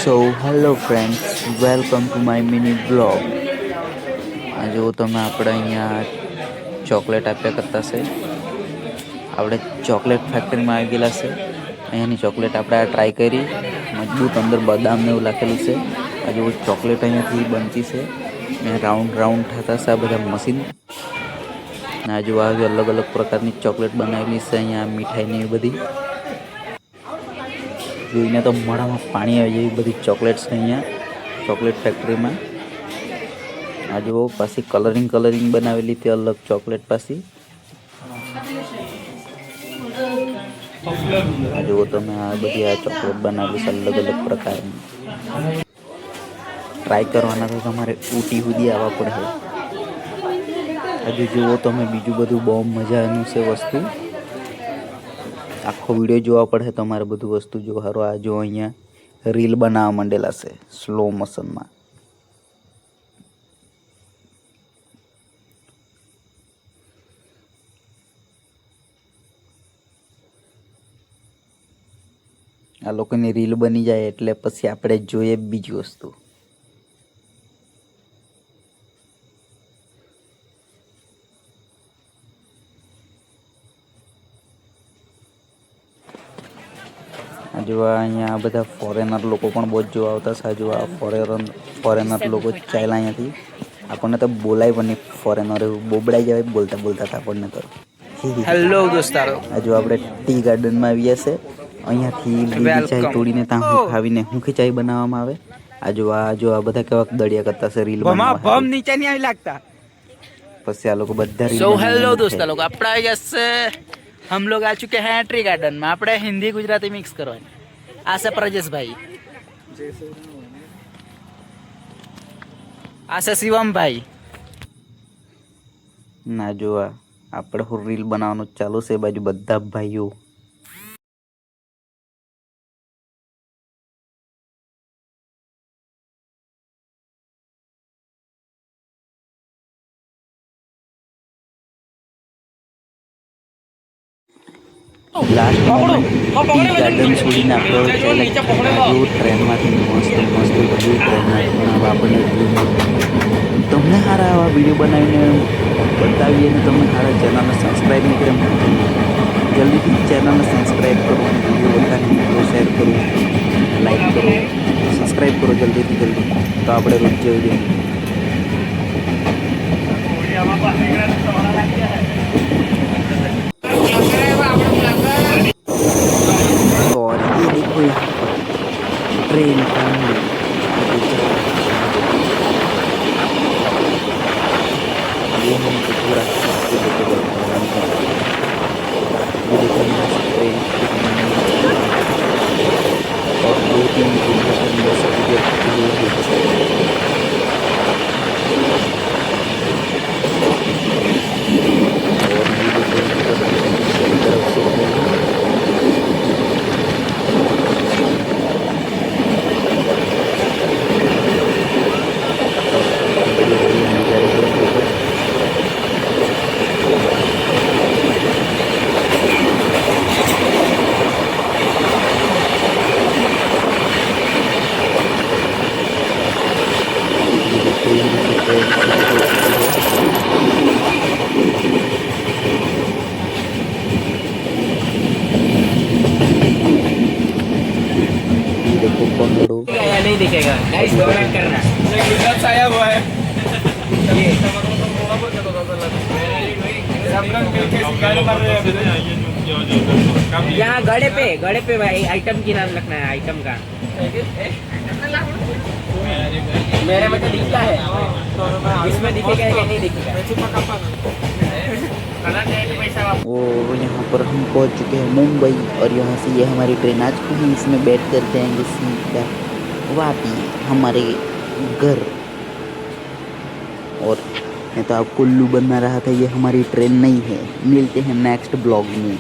So hello friends, welcome to my mini blog. આ જો તમે આપણે અહીંયા ચોકલેટ આપ્યા કરતા છે. આપણે ચોકલેટ ફેક્ટરીમાં આવી ગયેલા છે. અહીંયાની ચોકલેટ આપણે ટ્રાય કરી. મજબૂત અંદર બદામ ને એવું લખેલું છે. આ જો ચોકલેટ અહીંયાથી બનતી છે. અહીંયા રાઉન્ડ રાઉન્ડ થતા છે આ બધા મશીન. આ જો આવી અલગ અલગ પ્રકારની ચોકલેટ બનાવેલી છે. અહીંયા મીઠાઈની એ બધી જોઈને તો મોઢામાં પાણી આવી જાય એવી બધી ચોકલેટ્સ છે અહીંયા ચોકલેટ ફેક્ટરીમાં. આ જુઓ પાછી કલરિંગ બનાવેલી તે અલગ ચોકલેટ પાછી. આ જુઓ તમે આ બધી આ ચોકલેટ બનાવેલી છે અલગ અલગ પ્રકારની. ટ્રાય કરવાના તો તમારે ઊટી સુધી આવવા પડે. હજુ જુઓ તમે બીજું બધું બહુ મજાનું છે વસ્તુ. આખો વિડીયો જોવા પડે તમારે બધું વસ્તુ જો હારો. આ જો અહીંયા રીલ બનાવવા માંડેલા છે સ્લો મોશનમાં. આ લોકોની રીલ બની જાય એટલે પછી આપણે જોઈએ બીજી વસ્તુ. જો અહીંયા બધા ફોરેનર લોકો પણ બહુ જ જોવા આવતા છે. જો આ ફોરેનર લોકો ચાલ્યા અહીંયાથી. આપણને તો બોલાય પણ નહીં. ફોરેનર એવું બોબડાઈ જાય બોલતા હતા આપણને તો. હેલો દોસ્તારો, હજુ આપણે ટી ગાર્ડનમાં આવ્યા છે. અહીંયાથી લીલી ચાય તોડીને ત્યાં ખાવીને હુંખી ચાય બનાવવામાં આવે. આ જો બધા કેવા દળિયા કરતા છે રીલ બનાવવા. બમ નીચે નહીં આવી લાગતા. પછી આ લોકો બધા સો હેલો દોસ્તો લોકો, આપણે આવી ગયા છે. हम लोग आ चुके हैं ट्री गार्डन में. આપણે હિન્દી ગુજરાતી મિક્સ કરવાની. આ છે પ્રજેશભાઈ, આ છે શિવમભાઈ. ના જો આપણે રીલ બનાવવાનું ચાલુ છે. બાજુ બધા ભાઈઓ લાસ્ટ ગાર્ડન છોડીને આપણે ટ્રેનમાંથી મસ્ત વ્યૂ ટ્રેનમાંથી આપણને તમને સારા આવા વિડીયો બનાવીને બતાવીએ ને તમને સારા ચેનલને સબસ્ક્રાઈબ નહીં કરે જલ્દીથી ચેનલને સબસ્ક્રાઈબ કરો, વિડીયો બધાને મિત્રો શેર કરો, લાઈક કરો, સબસ્ક્રાઈબ કરો જલ્દી. તો આપણે રોજ જોઈએ. और ये देखो यहाँ पर ट्रेन का ये हमको पूरा ट्रेन और 2-3 नहीं दिखेगा. गाइस कमेंट करना. आया हुआ है. यहाँ गड़े पे भाई आइटम की नाम लिखना है. आइटम का मेरे में तो दिखता है. इसमें दिखेगा या नहीं दिखेगा. और यहाँ पर हम पहुँच चुके हैं मुंबई और यहाँ से ये हमारी ट्रेन आज को ही इसमें बैठ कर जाएंगे सीधा वापी हमारे घर. और मैं तो आपको उल्लू बनना रहा था. ये हमारी ट्रेन नहीं है. मिलते हैं नेक्स्ट ब्लॉग में.